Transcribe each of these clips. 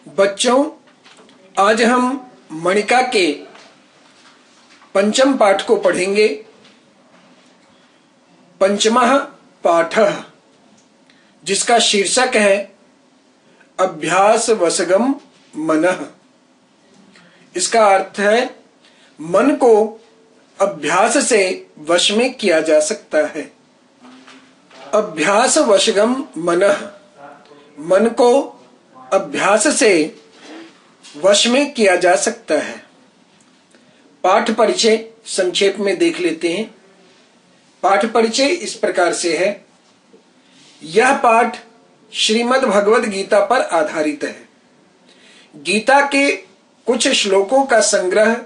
बच्चों, आज हम मणिका के पंचम पाठ को पढ़ेंगे। पंचमः पाठः, जिसका शीर्षक है अभ्यास वशगम मनः। इसका अर्थ है मन को अभ्यास से वश में किया जा सकता है। अभ्यास वशगम मनः, मन को अभ्यास से वश में किया जा सकता है। पाठ परिचय संक्षेप में देख लेते हैं। पाठ परिचय इस प्रकार से है। यह पाठ श्रीमद् भगवद गीता पर आधारित है। गीता के कुछ श्लोकों का संग्रह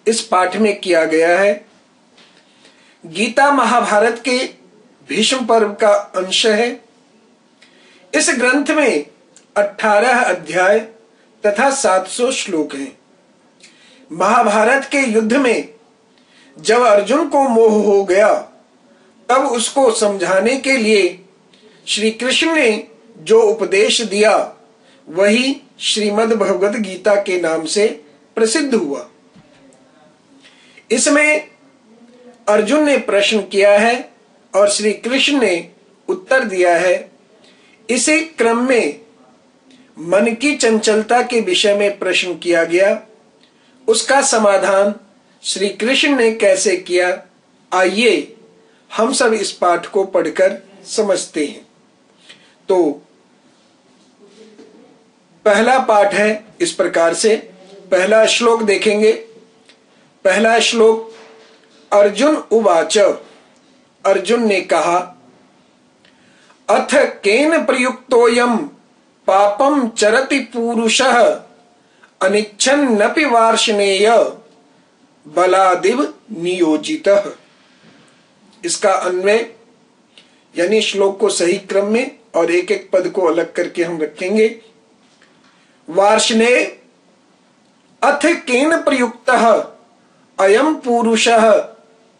इस पाठ में किया गया है। गीता महाभारत के भीष्म पर्व का अंश है। इस ग्रंथ में 18 अध्याय तथा 700 श्लोक हैं। महाभारत के युद्ध में जब अर्जुन को मोह हो गया, तब उसको समझाने के लिए श्री कृष्ण ने जो उपदेश दिया वही श्रीमद् भगवद गीता के नाम से प्रसिद्ध हुआ। इसमें अर्जुन ने प्रश्न किया है और श्री कृष्ण ने उत्तर दिया है। इसी क्रम में मन की चंचलता के विषय में प्रश्न किया गया। उसका समाधान श्री कृष्ण ने कैसे किया, आइए हम सब इस पाठ को पढ़कर समझते हैं। तो पहला पाठ है इस प्रकार से। पहला श्लोक देखेंगे। पहला श्लोक, अर्जुन उवाच, अर्जुन ने कहा, अथ केन प्रयुक्तोयम पापम चरति पूरुषः अनिच्छन्नपि वार्ष्णेय बलादिव नियोजितः। इसका अन्वय यानी श्लोक को सही क्रम में और एक एक पद को अलग करके हम रखेंगे। वार्ष्णेय, अथ केन प्रयुक्तः अयम पुरुषः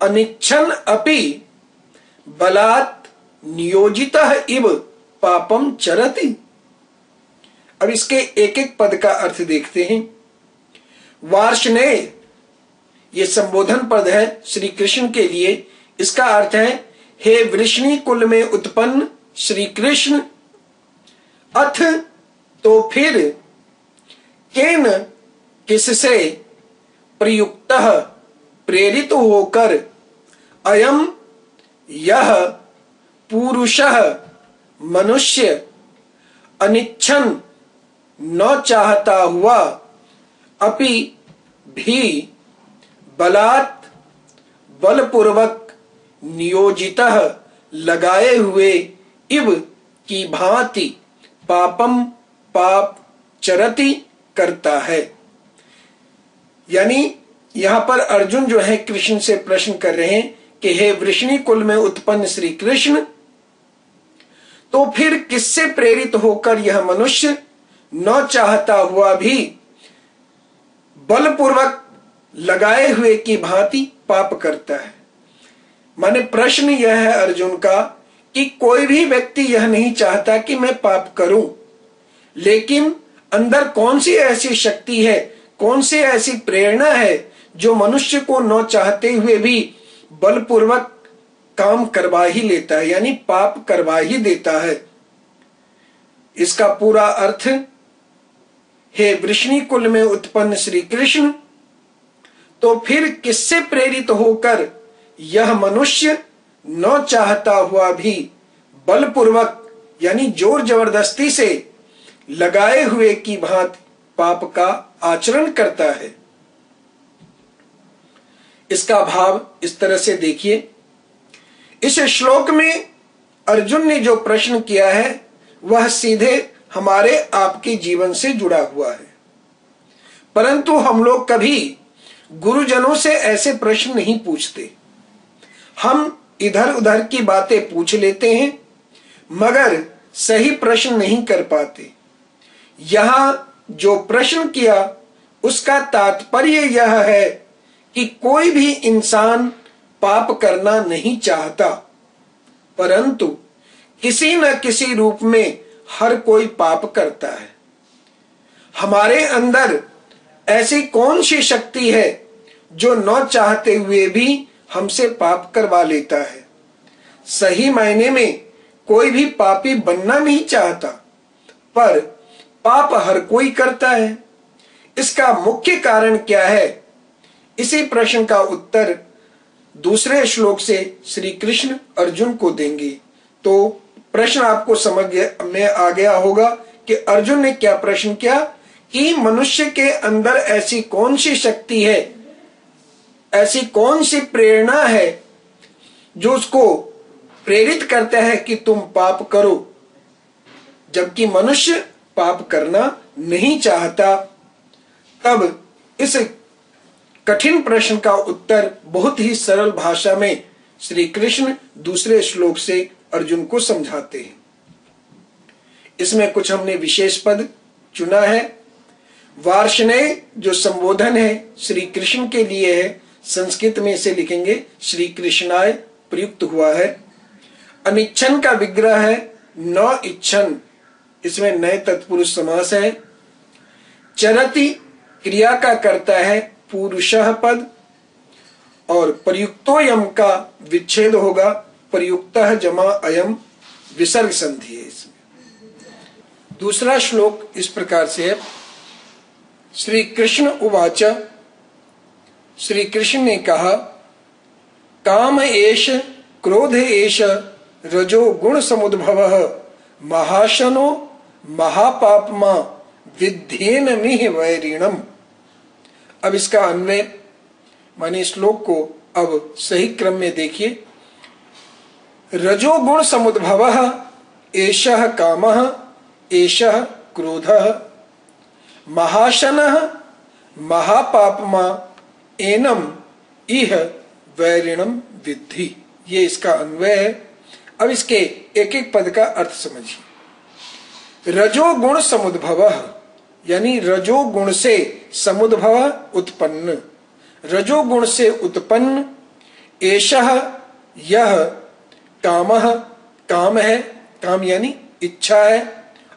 अनिच्छन् अपि बलात् नियोजितः इव पापम चरति। अब इसके एक एक पद का अर्थ देखते हैं। वार्ष्णेय ये संबोधन पद है श्री कृष्ण के लिए। इसका अर्थ है, हे वृष्णि कुल में उत्पन्न श्री कृष्ण। अथ तो फिर, केन किससे, प्रयुक्तः प्रेरित होकर, अयम यह, पुरुषः मनुष्य, अनिच्छन् न चाहता हुआ, अपि भी, बलात् बलपूर्वक, नियोजितः लगाए हुए, इव की भांति, पापम पाप, चरति करता है। यानी यहां पर अर्जुन जो है कृष्ण से प्रश्न कर रहे हैं कि हे वृष्णि कुल में उत्पन्न श्री कृष्ण, तो फिर किससे प्रेरित होकर यह मनुष्य न चाहता हुआ भी बलपूर्वक लगाए हुए की भांति पाप करता है। माने प्रश्न यह है अर्जुन का कि कोई भी व्यक्ति यह नहीं चाहता कि मैं पाप करूं, लेकिन अंदर कौन सी ऐसी शक्ति है, कौन सी ऐसी प्रेरणा है जो मनुष्य को न चाहते हुए भी बलपूर्वक काम करवा ही लेता है, यानी पाप करवा ही देता है। इसका पूरा अर्थ, हे वृष्णि कुल में उत्पन्न श्री कृष्ण, तो फिर किससे प्रेरित होकर यह मनुष्य न चाहता हुआ भी बलपूर्वक यानी जोर जबरदस्ती से लगाए हुए की भांति पाप का आचरण करता है। इसका भाव इस तरह से देखिए। इस श्लोक में अर्जुन ने जो प्रश्न किया है वह सीधे हमारे आपके जीवन से जुड़ा हुआ है, परंतु हम लोग कभी गुरुजनों से ऐसे प्रश्न नहीं पूछते। हम इधर उधर की बातें पूछ लेते हैं मगर सही प्रश्न नहीं कर पाते। यहां जो प्रश्न किया उसका तात्पर्य यह है कि कोई भी इंसान पाप करना नहीं चाहता, परंतु किसी न किसी रूप में हर कोई पाप करता है। हमारे अंदर ऐसी कौन सी शक्ति है जो न चाहते हुए भी हमसे पाप करवा लेता है? सही मायने में कोई भी पापी बनना नहीं चाहता, पर पाप हर कोई करता है। इसका मुख्य कारण क्या है? इसी प्रश्न का उत्तर दूसरे श्लोक से श्री कृष्ण अर्जुन को देंगे। तो प्रश्न आपको समझ में आ गया होगा कि अर्जुन ने क्या प्रश्न किया कि मनुष्य के अंदर ऐसी कौन सी शक्ति है, ऐसी कौन सी प्रेरणा है जो उसको प्रेरित करता है कि तुम पाप करो, जबकि मनुष्य पाप करना नहीं चाहता। तब इस कठिन प्रश्न का उत्तर बहुत ही सरल भाषा में श्री कृष्ण दूसरे श्लोक से अर्जुन को समझाते हैं। इसमें कुछ हमने विशेष पद चुना है। वार्ष्णेय जो संबोधन है श्री कृष्ण के लिए है, संस्कृत में इसे लिखेंगे श्री कृष्णाय प्रयुक्त हुआ है। अनिच्छन का विग्रह है न इच्छन, इसमें नए तत्पुरुष समास है। चरति क्रिया का करता है पुरुषः पद, और प्रयुक्तोयम का विच्छेद होगा प्रयुक्तः जमा अयम, विसर्ग संधि है इसमें। दूसरा श्लोक इस प्रकार से है। श्री कृष्ण उवाच, श्री कृष्ण ने कहा, काम एष क्रोध एष रजो गुण समुद्भवः महाशनो महापापमा विध्येन मिह वैरिणम। अब इसका अन्वय माने श्लोक को अब सही क्रम में देखिए। रजोगुण समुद्भवः एषः कामः एषः क्रोधः महाशनः महापापमा एनम इह वैरिणम विद्धि। ये इसका अन्वय है। अब इसके एक एक पद का अर्थ समझिए। रजोगुण समुद्भवः यानी रजोगुण से समुद्भव उत्पन्न, रजोगुण से उत्पन्न। एषः यह कामः काम है, काम यानी इच्छा है,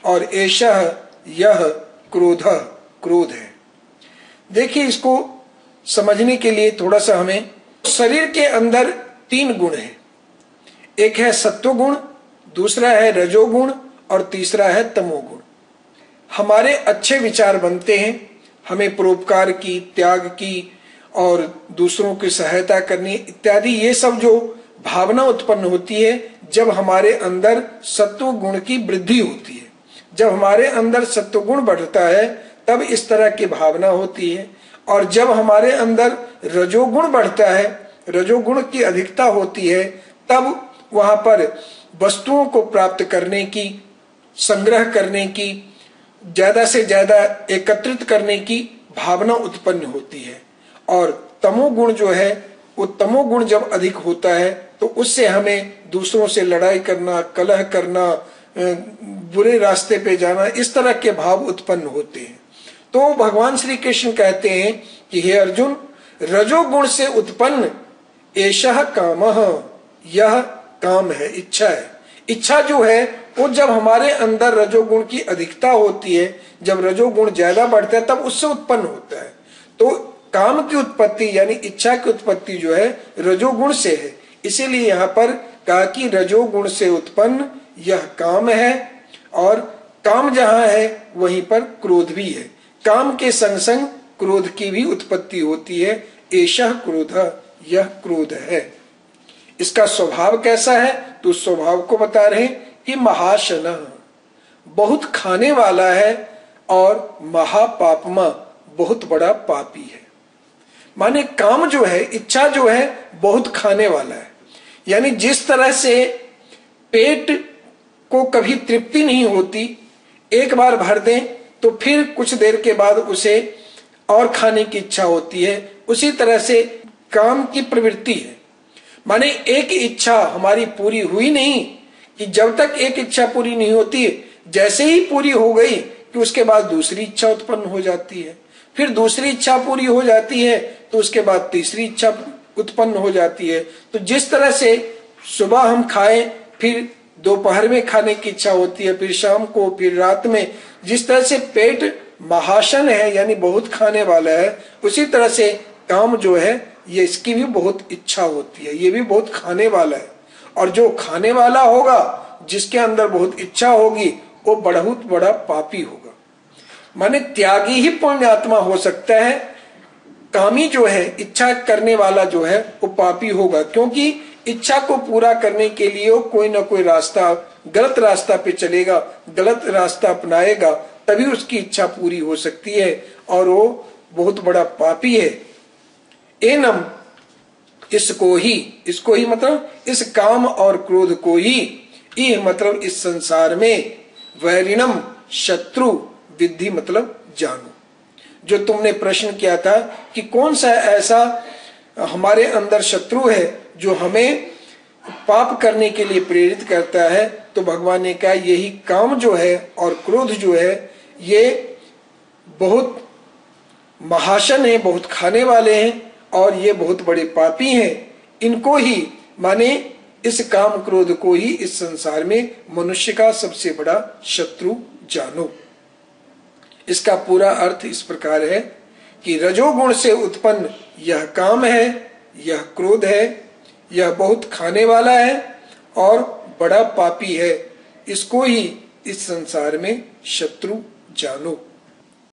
और एषः यह क्रोधः क्रोध है। देखिए इसको समझने के लिए थोड़ा सा हमें, शरीर के अंदर तीन गुण हैं। एक है सत्वगुण, दूसरा है रजोगुण और तीसरा है तमोगुण। हमारे अच्छे विचार बनते हैं, हमें परोपकार की, त्याग की और दूसरों की सहायता करनी इत्यादि, ये सब जो भावना उत्पन्न होती है जब हमारे अंदर सत्व गुण की वृद्धि होती है। जब हमारे अंदर सत्व गुण बढ़ता है तब इस तरह की भावना होती है, और जब हमारे अंदर रजोगुण बढ़ता है, रजोगुण की अधिकता होती है, तब वहां पर वस्तुओं को प्राप्त करने की, संग्रह करने की, ज्यादा से ज्यादा एकत्रित करने की भावना उत्पन्न होती है। और तमोगुण जो है, वो तमोगुण जब अधिक होता है तो उससे हमें दूसरों से लड़ाई करना, कलह करना, बुरे रास्ते पे जाना, इस तरह के भाव उत्पन्न होते हैं। तो भगवान श्री कृष्ण कहते हैं कि हे अर्जुन, रजोगुण से उत्पन्न एषः कामः, यह काम है, इच्छा है। इच्छा जो है वो जब हमारे अंदर रजोगुण की अधिकता होती है, जब रजोगुण ज्यादा बढ़ता है तब उससे उत्पन्न होता है। तो काम की उत्पत्ति यानी इच्छा की उत्पत्ति जो है रजोगुण से है। इसीलिए यहाँ पर कहा कि रजोगुण से उत्पन्न यह काम है, और काम जहाँ है वहीं पर क्रोध भी है। काम के संग संग क्रोध की भी उत्पत्ति होती है। एषः क्रोधः, यह क्रोध है। इसका स्वभाव कैसा है? तो स्वभाव को बता रहे कि महाशनः, बहुत खाने वाला है, और महापापमा, बहुत बड़ा पापी है। माने काम जो है, इच्छा जो है, बहुत खाने वाला है। यानी जिस तरह से पेट को कभी तृप्ति नहीं होती, एक बार भर दें तो फिर कुछ देर के बाद उसे और खाने की इच्छा होती है, उसी तरह से काम की प्रवृत्ति है। माने एक इच्छा हमारी पूरी हुई नहीं, कि जब तक एक इच्छा पूरी नहीं होती, जैसे ही पूरी हो गई कि उसके बाद दूसरी इच्छा उत्पन्न हो जाती है, फिर दूसरी इच्छा पूरी हो जाती है तो उसके बाद तीसरी इच्छा उत्पन्न हो जाती है। तो जिस तरह से सुबह हम खाएं, फिर दोपहर में खाने की इच्छा होती है, फिर शाम को, फिर रात में, जिस तरह से पेट महाशन है यानी बहुत खाने वाला है, उसी तरह से काम जो है ये इसकी भी बहुत इच्छा होती है, ये भी बहुत खाने वाला है। और जो खाने वाला होगा, जिसके अंदर बहुत इच्छा होगी, वो बहुत बड़ा पापी होगा। माने त्यागी ही पुण्यात्मा हो सकता है, कामी जो है, इच्छा करने वाला जो है वो पापी होगा, क्योंकि इच्छा को पूरा करने के लिए वो कोई ना कोई रास्ता, गलत रास्ता पे चलेगा, गलत रास्ता अपनाएगा, तभी उसकी इच्छा पूरी हो सकती है, और वो बहुत बड़ा पापी है। एनम, इसको ही मतलब इस काम और क्रोध को ही, यह मतलब इस संसार में, वैरिणम शत्रु विद्धि मतलब जानो। जो तुमने प्रश्न किया था कि कौन सा ऐसा हमारे अंदर शत्रु है जो हमें पाप करने के लिए प्रेरित करता है, तो भगवान ने कहा यही काम जो है और क्रोध जो है ये बहुत महाशन है, बहुत खाने वाले हैं और ये बहुत बड़े पापी हैं। इनको ही माने इस काम क्रोध को ही इस संसार में मनुष्य का सबसे बड़ा शत्रु जानो। इसका पूरा अर्थ इस प्रकार है कि रजोगुण से उत्पन्न यह काम है, यह क्रोध है, यह बहुत खाने वाला है और बड़ा पापी है, इसको ही इस संसार में शत्रु जानो।